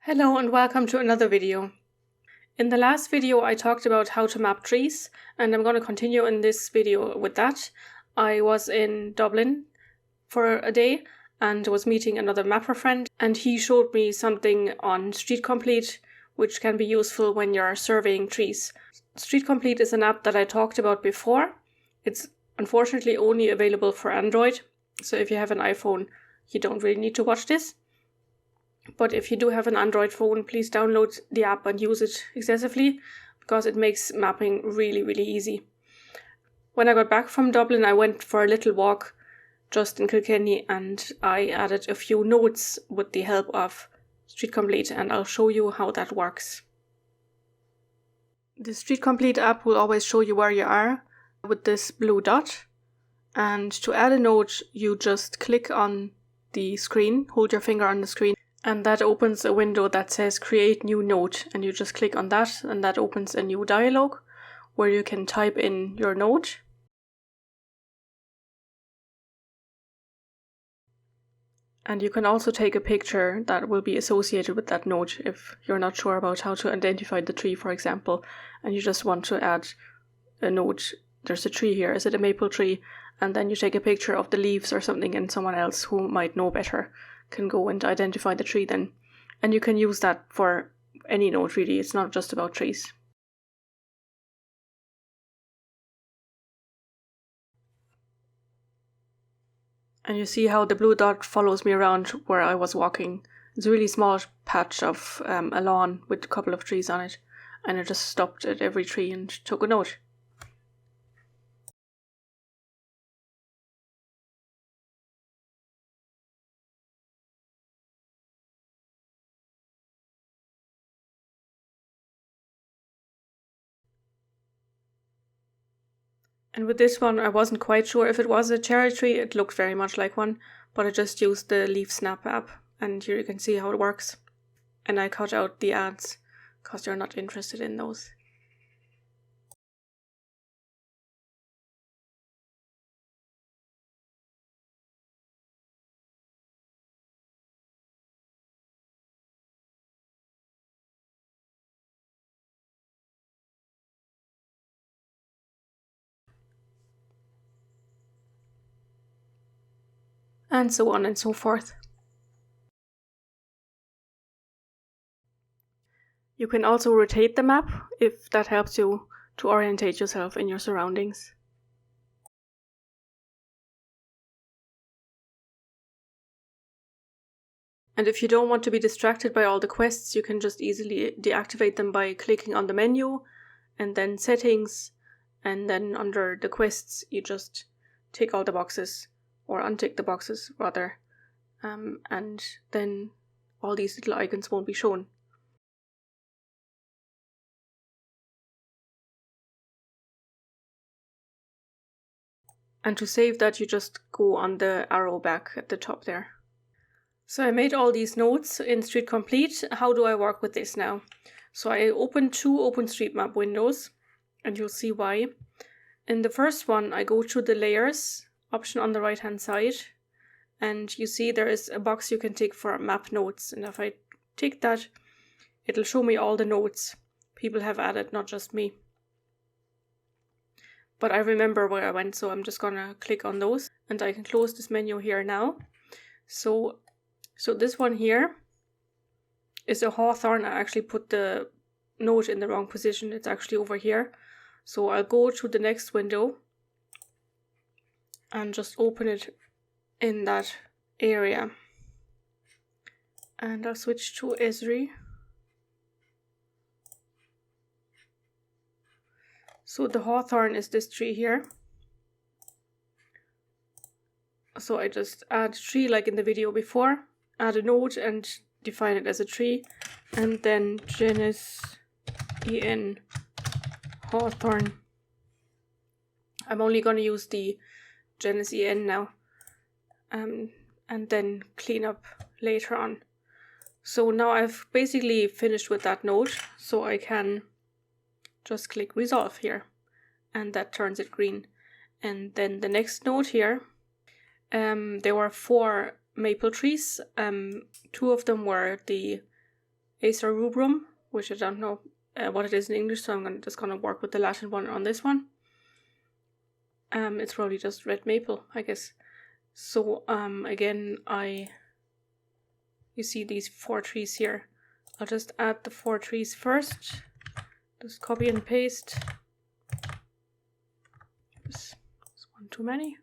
Hello and welcome to another video. In the last video I talked about how to map trees, and I'm going to continue in this video with that. I was in Dublin for a day and was meeting another mapper friend, and he showed me something on StreetComplete which can be useful when you're surveying trees. StreetComplete is an app that I talked about before. It's unfortunately only available for Android, so if you have an iPhone you don't really need to watch this. But if you do have an Android phone, please download the app and use it excessively, because it makes mapping really easy. When I got back from Dublin, I went for a little walk just in Kilkenny, and I added a few notes with the help of StreetComplete, and I'll show you how that works. The StreetComplete app will always show you where you are with this blue dot, and to add a note you just click on the screen, hold your finger on the screen, and that opens a window that says create new note, and you just click on that and that opens a new dialog where you can type in your note. And you can also take a picture that will be associated with that note if you're not sure about how to identify the tree, for example, and you just want to add a note. There's a tree here, is it a maple tree? And then you take a picture of the leaves or something, and someone else who might know better can go and identify the tree then. And you can use that for any note really, it's not just about trees. And you see how the blue dot follows me around where I was walking. It's a really small patch of a lawn with a couple of trees on it, and I just stopped at every tree and took a note. And with this one I wasn't quite sure if it was a cherry tree. It looked very much like one, but I just used the Leaf Snap app, and here you can see how it works. And I cut out the ads because you're not interested in those. And so on and so forth. You can also rotate the map if that helps you to orientate yourself in your surroundings. And if you don't want to be distracted by all the quests, you can just easily deactivate them by clicking on the menu and then settings, and then under the quests you just tick all the boxes, or untick the boxes rather, and then all these little icons won't be shown. And to save that you just go on the arrow back at the top there. So I made all these notes in StreetComplete. How do I work with this now? So I opened two OpenStreetMap windows, and you'll see why. In the first one I go to the layers option on the right hand side, and you see there is a box you can tick for map notes, and if I tick that it'll show me all the notes people have added, not just me. But I remember where I went, so I'm just gonna click on those, and I can close this menu here now. So this one here is a hawthorn. I actually put the note in the wrong position, it's actually over here. So I'll go to the next window and just open it in that area. And I'll switch to Esri. So the hawthorn is this tree here. So I just add tree like in the video before, add a note and define it as a tree, and then genus en hawthorn. I'm only going to use the genus en now, and then clean up later on. So now I've basically finished with that note, so I can just click resolve here, and that turns it green. And then the next note here, there were 4 maple trees. 2 of them were the Acer rubrum, which I don't know what it is in English, so I'm just gonna work with the Latin one on this one. It's probably just red maple, I guess. So again, you see these 4 trees here. I'll just add the 4 trees first. Just copy and paste. Oops, it's one too many.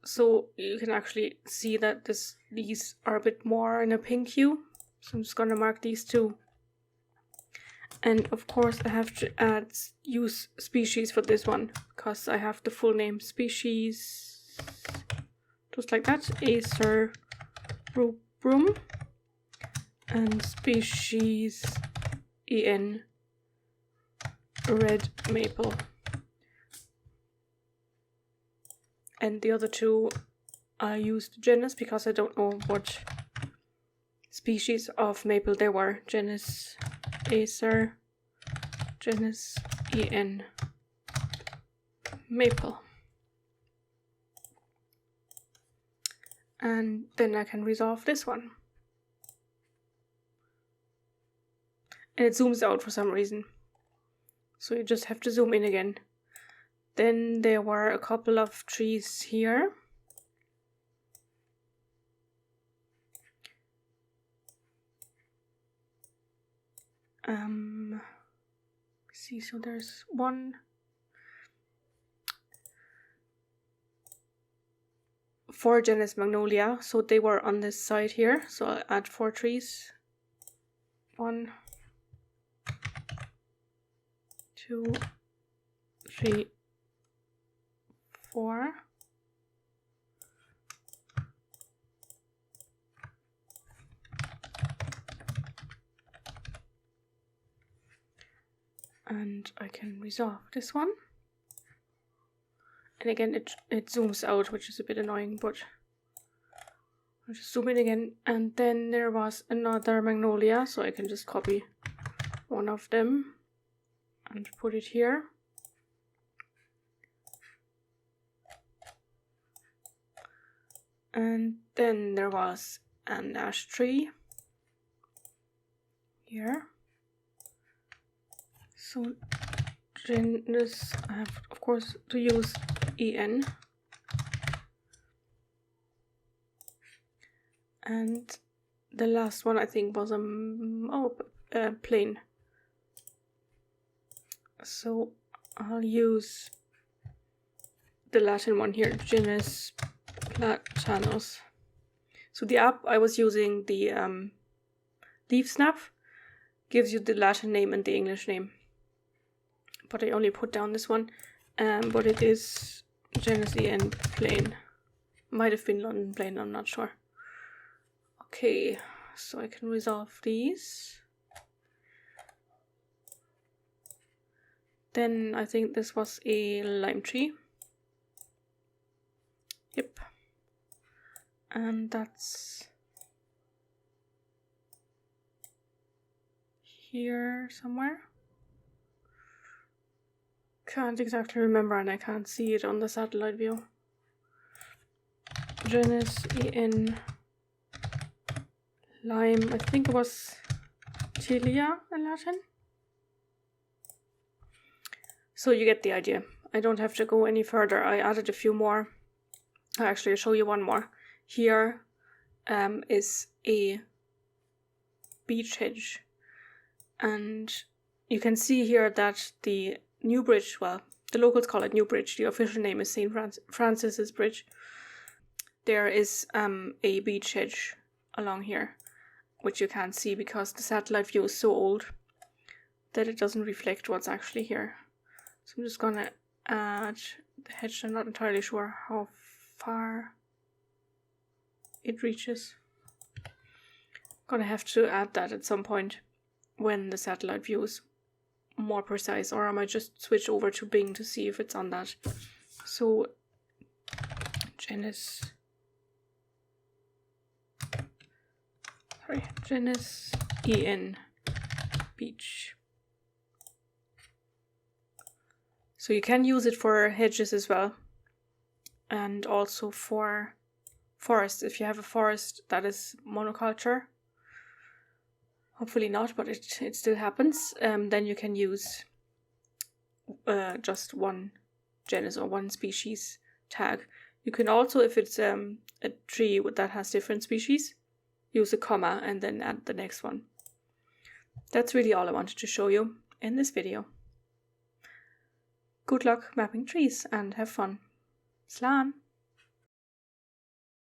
So you can actually see that these are a bit more in a pink hue. So I'm just gonna mark these 2. And of course I have to use species for this one, because I have the full name species, just like that, Acer rubrum, and species EN red maple. And the other 2 I used genus because I don't know what species of maple they were. Genus Acer, genus EN maple. And then I can resolve this one. And it zooms out for some reason. So you just have to zoom in again. Then there were a couple of trees here. See, so there's 1, 4 genus magnolia, so they were on this side here. So I'll add 4 trees. 1, 2, 3, 4. And I can resolve this one. And again, it zooms out, which is a bit annoying, but I'll just zoom in again. And then there was another magnolia, so I can just copy one of them and put it here. And then there was an ash tree here. So genus, I have of course to use EN. And the last one I think was plain. So I'll use the Latin one here, genus Platanus. So the app I was using, the Leaf Snap, gives you the Latin name and the English name. But I only put down this one. But it is genus EN plain. Might have been London plain, I'm not sure. Okay, so I can resolve these. Then I think this was a lime tree. Yep. And that's here somewhere. Can't exactly remember, and I can't see it on the satellite view. Genus EN lime, I think it was Tilia in Latin. So you get the idea. I don't have to go any further. I added a few more. Actually, I'll show you one more. Here is a beech hedge. And you can see here that the New Bridge, well, the locals call it New Bridge. The official name is St. Francis's Bridge. There is a beech hedge along here, which you can't see because the satellite view is so old that it doesn't reflect what's actually here. So I'm just gonna add the hedge. I'm not entirely sure how far it reaches. I'm gonna have to add that at some point when the satellite view is more precise, or I might just switch over to Bing to see if it's on that. So genus EN beech. So you can use it for hedges as well, and also for forests if you have a forest that is monoculture. hopefully not, but it still happens, then you can use just one genus or one species tag. You can also, if it's a tree that has different species, use a comma and then add the next one. That's really all I wanted to show you in this video. Good luck mapping trees and have fun. Slán!